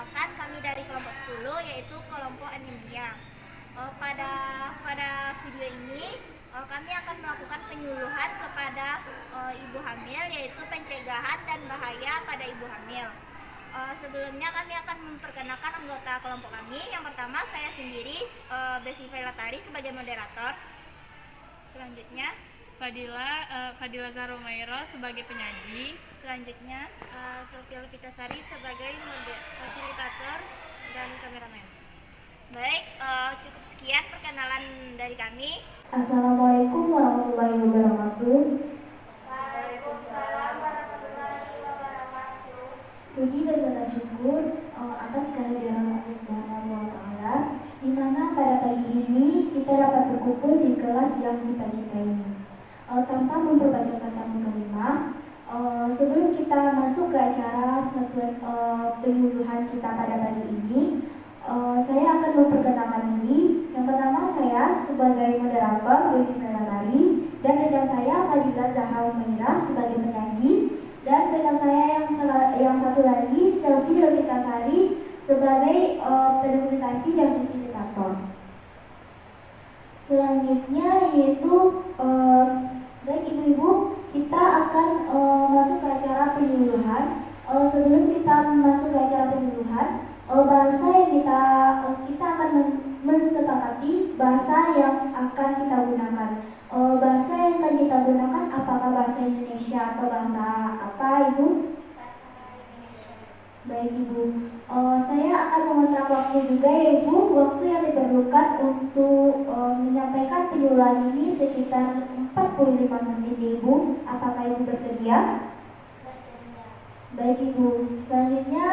Perkenalkan, kami dari kelompok 10 yaitu kelompok anemia. Pada video ini kami akan melakukan penyuluhan kepada ibu hamil, yaitu pencegahan dan bahaya pada ibu hamil. Sebelumnya kami akan memperkenalkan anggota kelompok kami. Yang pertama saya sendiri, Bevi Velatari sebagai moderator. Selanjutnya Fadila Zaromairo sebagai penyaji. Selanjutnya Sofia Levitasari sebagai fasilitator dan kameramen. Baik, cukup sekian perkenalan dari kami. Assalamualaikum warahmatullahi wabarakatuh. Waalaikumsalam warahmatullahi wabarakatuh. Puji beserta syukur atas kehadiran Allah Subhanahu wa Ta'ala, di mana pada pagi ini kita dapat berkumpul di kelas yang kita cintai ini. Tanpa memperbanyak kata mukadimah, sebelum kita masuk ke acara penyuluhan kita pada pagi ini, saya akan memperkenalkan diri. Yang pertama, saya sebagai moderator Bevi Velatari, dan rekan saya Fadila Zaromairo sebagai penyaji, dan rekan saya yang satu lagi Sofia Levitasari sebagai penerbitasi dan fasilitator. Selanjutnya yaitu baik ibu-ibu, kita akan masuk ke acara penyuluhan. Sebelum kita masuk ke acara penyuluhan, bahasa yang kita akan mensepakati bahasa yang akan kita gunakan. Bahasa yang akan kita gunakan apakah bahasa Indonesia atau bahasa apa, Ibu? Baik Ibu, saya akan mengontrak waktu juga ya Ibu. Waktu yang diperlukan untuk menyampaikan penyuluhan ini sekitar 45 menit Ibu. Apakah Ibu bersedia? Baik Ibu, selanjutnya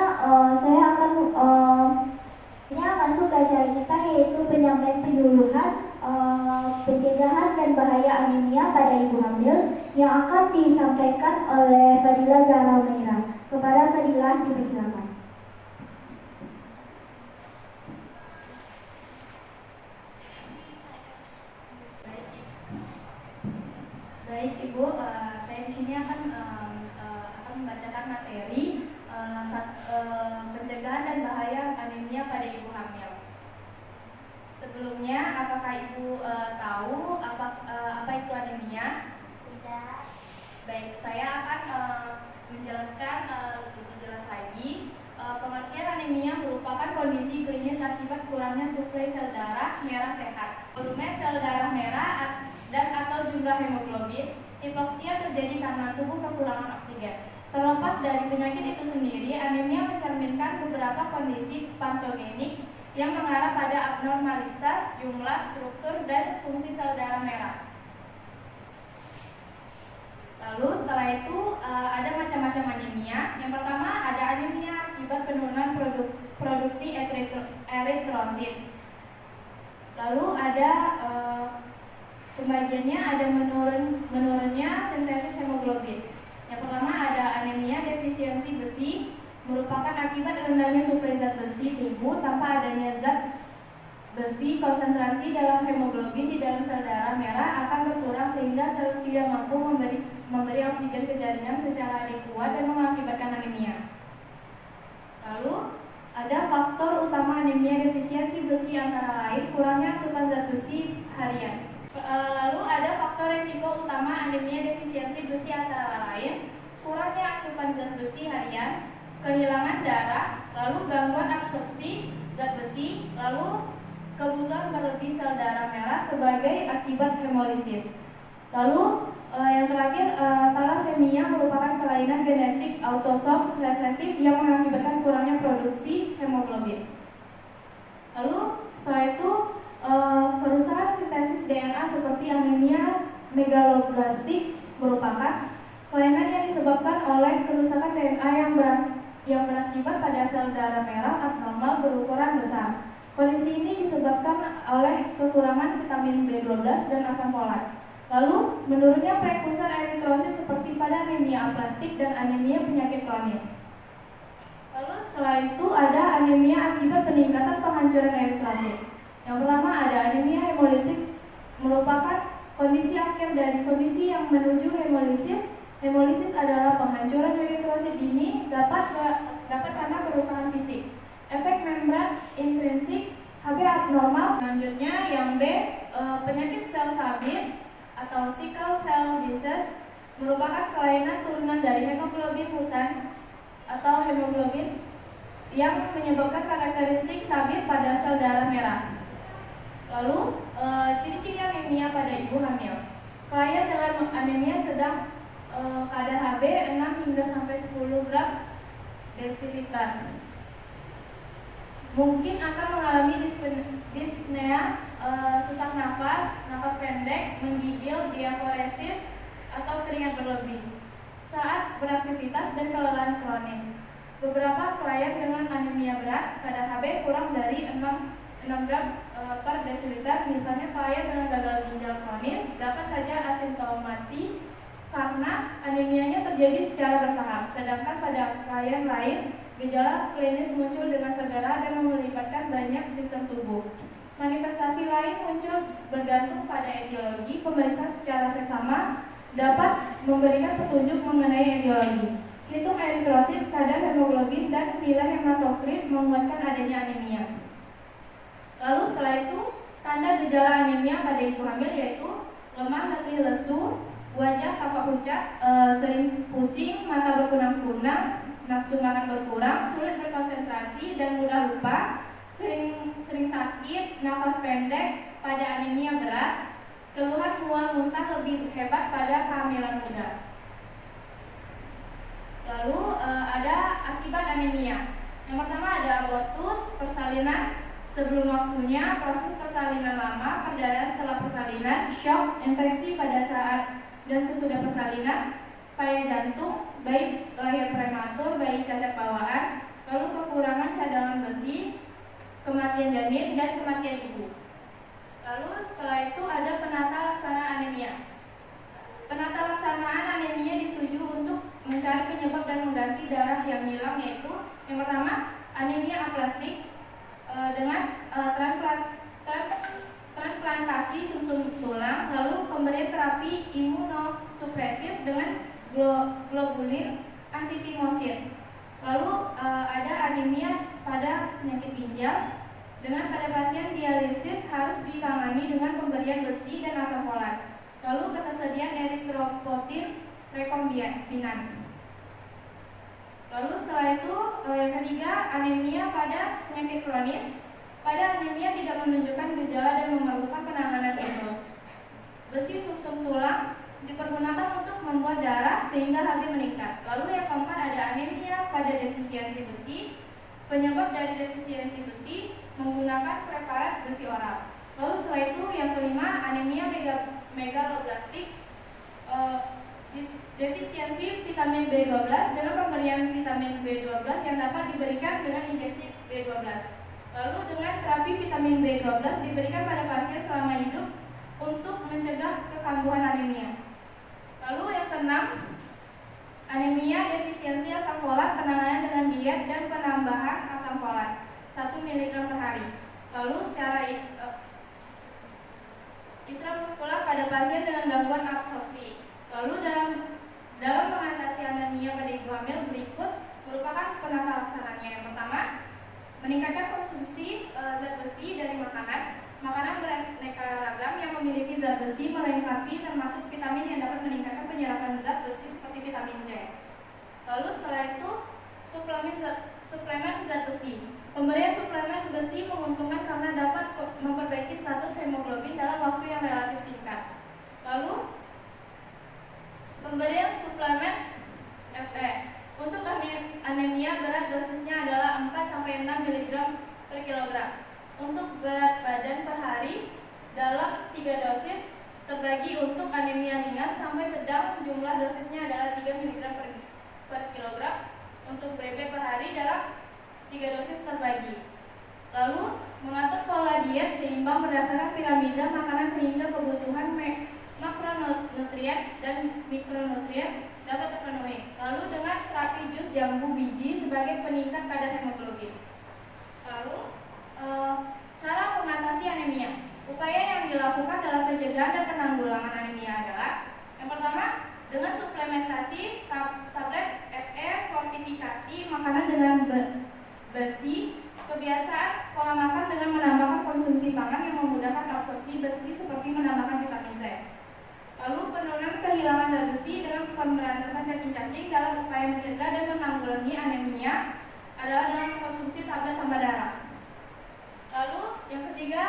saya akan masuk ke acara kita, yaitu penyampaian penyuluhan pencegahan dan bahaya anemia pada ibu hamil yang akan disampaikan oleh Fadila Zaromairo. Kepada Fadila dipersilakan. Baik Ibu, saya di sini akan membacakan materi pencegahan dan bahaya anemia pada ibu hamil. Sebelumnya, apakah Ibu tahu apa itu anemia? Tidak. Baik, saya akan menjelaskan lebih jelas lagi. Pengertian anemia merupakan kondisi klinis akibat kurangnya suplai sel darah merah sehat, volume sel darah merah dan atau jumlah hemoglobin. Hipoksia terjadi karena tubuh kekurangan oksigen. Terlepas dari penyakit itu sendiri, anemia mencerminkan beberapa kondisi patogenik yang mengarah pada abnormalitas jumlah, struktur, dan fungsi sel darah merah. Lalu setelah itu ada macam-macam anemia. Yang pertama ada anemia akibat penurunan produksi eritrosit. Lalu ada pembagiannya, ada menurunnya sintesis hemoglobin. Yang pertama ada anemia defisiensi besi, merupakan akibat rendahnya suplai zat besi tubuh. Tanpa adanya zat besi, konsentrasi dalam hemoglobin di dalam sel darah merah akan berkurang sehingga sel tidak mampu memberi oksigen ke jaringan secara adekuat dan mengakibatkan anemia. Lalu ada faktor utama anemia defisiensi besi antara lain kurangnya asupan zat besi harian. Lalu ada faktor risiko utama anemia defisiensi besi antara lain kurangnya asupan zat besi harian, kehilangan darah, lalu gangguan absorpsi zat besi, lalu kebutuhan berlebih sel darah merah sebagai akibat hemolisis. Lalu yang terakhir, thalassemia merupakan kelainan genetik autosom resesif yang mengakibatkan kurangnya produksi hemoglobin. Lalu setelah itu kerusakan sintesis DNA seperti anemia megaloblastik merupakan kelainan yang disebabkan oleh kerusakan DNA yang berakibat pada sel darah merah abnormal berukuran besar. Kondisi ini disebabkan oleh kekurangan vitamin B12 dan asam folat. Lalu menurunnya prekursor eritrosit seperti pada anemia aplastik dan anemia penyakit kronis. Lalu setelah itu ada anemia akibat peningkatan penghancuran eritrosit. Yang pertama ada anemia hemolitik, merupakan kondisi akhir dari kondisi yang menuju hemolisis. Hemolisis adalah penghancuran eritrosit dini dapat karena kerusakan fisik. B, penyakit sel sabit atau sickle cell disease merupakan kelainan turunan dari hemoglobin mutan atau hemoglobin yang menyebabkan karakteristik sabit pada sel darah merah. Lalu, ciri-ciri anemia pada ibu hamil. Klien dengan anemia sedang kadar Hb 6 hingga sampai 10 gram desiliter. Mungkin akan mengalami dyspnea, sesak nafas, nafas pendek, menggigil, diaforesis, atau keringat berlebih saat beraktivitas dan kelelahan kronis. Beberapa klien dengan anemia berat, kadar Hb kurang dari 6 gram per desiliter, misalnya klien dengan gagal ginjal kronis, dapat saja asimptomatik karena anemianya terjadi secara bertahap, sedangkan pada klien lain gejala klinis muncul dengan segera dan melibatkan banyak sistem tubuh. Manifestasi lain muncul bergantung pada etiologi. Pemeriksaan secara seksama dapat memberikan petunjuk mengenai etiologi. Hitung eritrosit, kadar hemoglobin, dan nilai hematokrit menguatkan adanya anemia. Lalu setelah itu, tanda gejala anemia pada ibu hamil yaitu lemah, letih, lesu, wajah tampak pucat, sering pusing, mata berkunang-kunang, nafsu makan berkurang, sulit berkonsentrasi dan mudah lupa, sering sakit, nafas pendek pada anemia berat, keluhan mual muntah lebih hebat pada kehamilan muda. Lalu ada akibat anemia. Yang pertama ada abortus, persalinan sebelum waktunya, proses persalinan lama, perdarahan setelah persalinan, shock, infeksi pada saat dan sesudah persalinan, payah jantung, bayi lahir prematur, bayi cacat bawaan, lalu kekurangan cadangan besi, kematian janin, dan kematian ibu. Lalu setelah itu ada penata laksana anemia. Penata laksanaan anemia dituju untuk mencari penyebab dan mengganti darah yang hilang, yaitu yang pertama anemia aplastik dengan transplantasi sumsum tulang, lalu pemberian terapi imunosupresif dengan globulin antitimosin. Lalu ada anemia pada penyakit ginjal dengan pada pasien dialisis harus ditangani dengan pemberian besi dan asam folat. Lalu ketersediaan eritropoietin rekombinan. Lalu setelah itu yang ketiga anemia pada penyakit kronis. Pada anemia tidak menunjukkan gejala dan memerlukan penanganan khusus. Besi sumsum tulang dipergunakan untuk membuat darah sehingga Hb meningkat. Lalu yang keempat ada anemia pada defisiensi besi. Penyebab dari defisiensi besi menggunakan preparat besi oral. Lalu setelah itu yang kelima anemia megaloblastik, defisiensi vitamin B12 dengan pemberian vitamin B12 yang dapat diberikan dengan injeksi B12. Lalu dengan terapi vitamin B12 diberikan pada pasien selama hidup untuk mencegah kekambuhan anemia. Lalu yang keenam, anemia defisiensi asam folat, penanganan dengan diet dan penambahan asam folat 1 mg per hari. Lalu secara intramuskular pada pasien dengan gangguan absorpsi. Lalu dalam mengatasi anemia pada ibu hamil berikut merupakan penata laksananya. Yang pertama, meningkatkan konsumsi zat besi dari makanan beraneka ragam yang memiliki zat besi melengkapi termasuk vitamin yang dapat meningkatkan penyerapan zat besi seperti vitamin C. Lalu setelah itu suplemen zat besi. Pemberian suplemen besi menguntungkan karena dapat memperbaiki status hemoglobin dalam waktu yang relatif singkat. Lalu pemberian suplemen Fe. Untuk anemia berat dosisnya adalah 4-6 mg per kilogram. Untuk berat badan per hari dalam 3 dosis terbagi. Untuk anemia ringan sampai sedang jumlah dosisnya adalah 3 mg per kilogram. Untuk BB per hari dalam 3 dosis terbagi. Lalu mengatur pola diet seimbang berdasarkan piramida makanan sehingga kebutuhan makronutrien dan mikronutrien dapat terpenuhi. Lalu dengan terapi jus jambu biji sebagai peningkat kadar hemoglobin. Lalu cara mengatasi anemia. Upaya yang dilakukan dalam pencegahan dan penanggulangan anemia adalah yang pertama dengan suplementasi tablet Fe, fortifikasi makanan dengan besi, Kebiasaan pola makan dengan menambahkan konsumsi pangan yang memudahkan absorpsi besi seperti menambahkan vitamin C. Lalu penurunan kehilangan zat besi dengan pemberantasan cacing-cacing dalam upaya mencegah dan menanggulangi anemia adalah dengan mengkonsumsi tablet tambah darah. Lalu yang ketiga,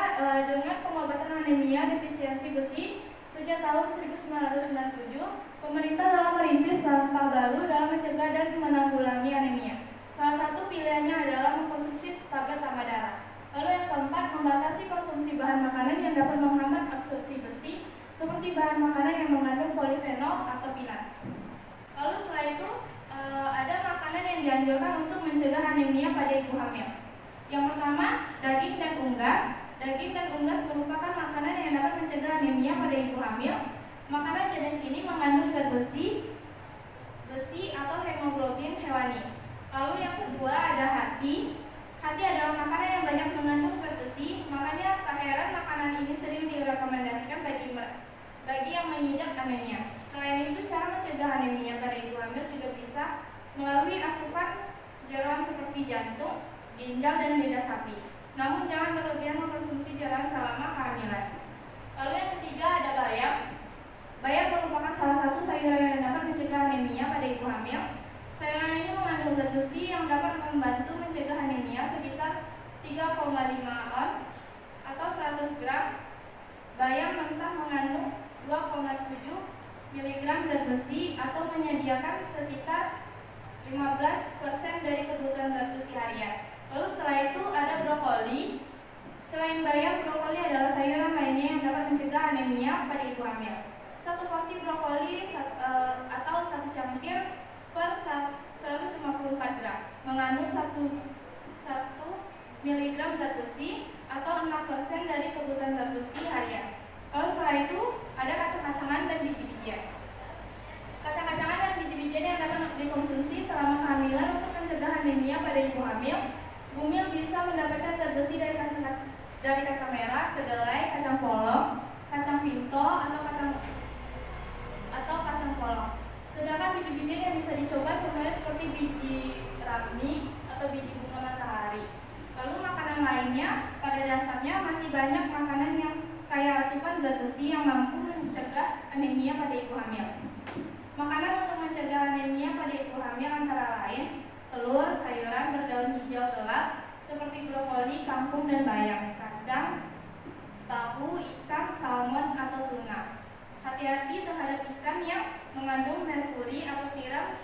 dengan pengobatan anemia defisiensi besi sejak tahun 1997, pemerintah telah merintis langkah baru dalam mencegah dan menanggulangi anemia. Salah satu pilihannya adalah mengkonsumsi tablet tambah darah. Lalu yang keempat, membatasi konsumsi bahan makanan yang dapat menghambat absorpsi besi seperti bahan makanan yang mengandung polifenol atau peanut. Lalu setelah itu ada makanan yang dianjurkan untuk mencegah anemia pada ibu hamil. Yang pertama, daging dan unggas. Daging dan unggas merupakan makanan yang dapat mencegah anemia pada ibu hamil. Makanan jenis ini mengandung zat besi atau hemoglobin hewani. Lalu yang kedua ada hati. Hati adalah makanan yang banyak mengandung zat besi, makanya tak heran makanan ini sering direkomendasikan bagi yang mengidap anemia. Selain itu, cara mencegah anemia pada ibu hamil juga bisa melalui asupan jeroan seperti jantung, ginjal, dan lidah sapi. Namun jangan berlebihan mengkonsumsi jeroan selama kehamilan. Lalu yang ketiga ada bayam. Bayam merupakan salah satu sayuran yang dapat mencegah anemia pada ibu hamil. Sayuran ini mengandung zat besi yang dapat membantu mencegah anemia sekitar 3,5 ons atau 100 gram. Bayam mentah mengandung 2,7 mg zat besi atau menyediakan sekitar 15% dari kebutuhan zat besi harian. Lalu setelah itu ada brokoli. Selain bayam, brokoli adalah sayuran lainnya yang dapat mencegah anemia pada ibu hamil. Satu porsi brokoli atau satu cangkir per 154 gram mengandung 1 mg zat besi atau 6% dari kebutuhan zat besi harian. Lalu setelah itu ada kacang-kacangan dan biji-bijian. Kacang-kacangan dan biji-bijian yang dapat dikonsumsi selama kehamilan untuk mencegah anemia pada ibu hamil. Bumil bisa mendapatkan zat besi dari kacang merah, kedelai, kacang polong, kacang pinto atau kacang polong. Sedangkan biji-bijian yang bisa dicoba contohnya seperti biji ramik atau biji bunga matahari. Lalu makanan lainnya pada dasarnya masih banyak makanan yang kaya asupan zat besi yang mampu mencegah anemia pada ibu hamil. Makanan untuk mencegah anemia pada ibu hamil antara lain telur, sayuran berdaun hijau gelap seperti brokoli, kangkung, dan bayam, kacang, tahu, ikan, salmon, atau tuna. Hati-hati terhadap ikan yang mengandung merkuri atau tiram,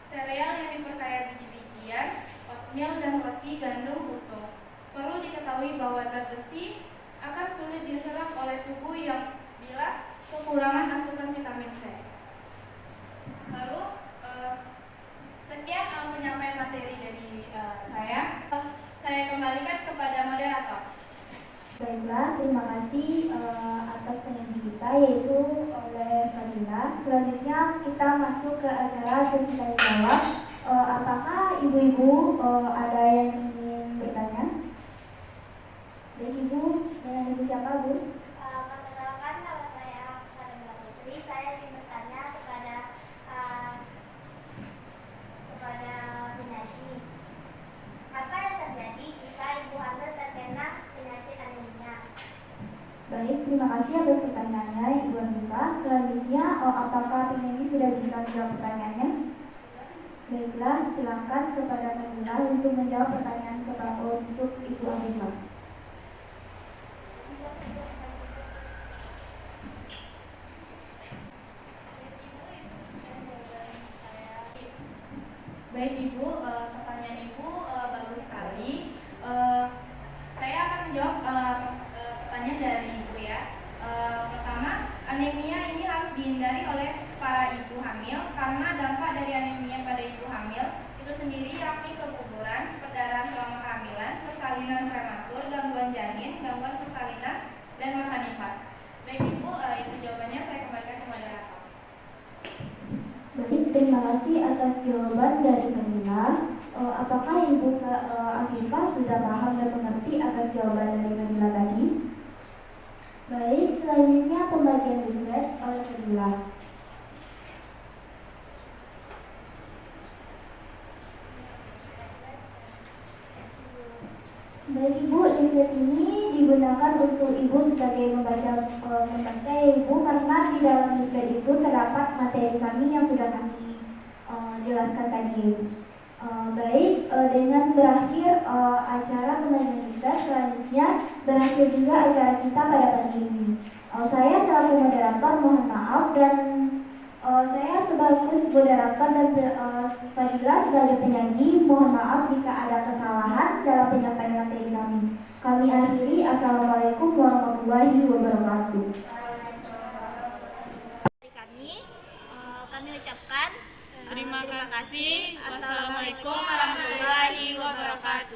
sereal yang diperkaya biji-bijian, oatmeal, dan roti gandum utuh. Perlu diketahui bahwa zat besi akan sulit diserap oleh tubuh yang bila kekurangan asupan vitamin C. Lalu sekian penyampaian materi dari saya. Saya kembalikan kepada moderator. Baiklah, terima kasih atas penyampaian kita yaitu oleh Fadila. Selanjutnya kita masuk ke acara sesi tanya jawab. Apakah ibu-ibu ada yang ingin bertanya? Baik ibu, dengan ibu siapa bu? Perkenalkan, nama saya Fadila Putri. Saya ingin bertanya kepada Binaji. Apa yang terjadi jika ibu hamil terkena penyakit anemia? Baik, terima kasih atas pertanyaannya Ibu Anita. Selanjutnya, apakah penyanyi sudah bisa menjawab pertanyaannya? Baiklah, silakan kepada Fadila untuk menjawab pertanyaan untuk Ibu Anita. Baik Ibu, pertanyaan Ibu bagus sekali. Saya akan menjawab pertanyaan dari Ibu ya. Pertama, anemia ini harus dihindari oleh para ibu hamil karena dampak dari anemia pada ibu hamil itu sendiri yakni keguguran, perdarahan selama kehamilan, persalinan prematur, gangguan janin, gangguan persalinan, dan masa nifas. Baik Ibu, itu jawabannya. Saya kembalikan ke moderator. Baik, terima kasih atas jawaban dari Fadila. Apakah Ibu Afifah sudah paham dan mengerti atas jawaban dari Fadila tadi? Baik, selanjutnya pembagian tugas oleh Fadila. Baik Ibu, leaflet ini digunakan untuk Ibu sebagai membaca ya Ibu, karena di dalam leaflet itu terdapat materi kami yang sudah kami jelaskan tadi. Dengan berakhir acara pengajian kita, selanjutnya berakhir juga acara kita pada pagi ini. Saya selaku moderator mohon maaf, dan saya sebagai moderator dan Fadila sebagai penyanyi mohon maaf jika ada kesalahan dalam penyampaian materi kami. Kami akhiri. Assalamualaikum warahmatullahi wabarakatuh. Kami ucapkan terima kasih. Assalamualaikum warahmatullahi wabarakatuh.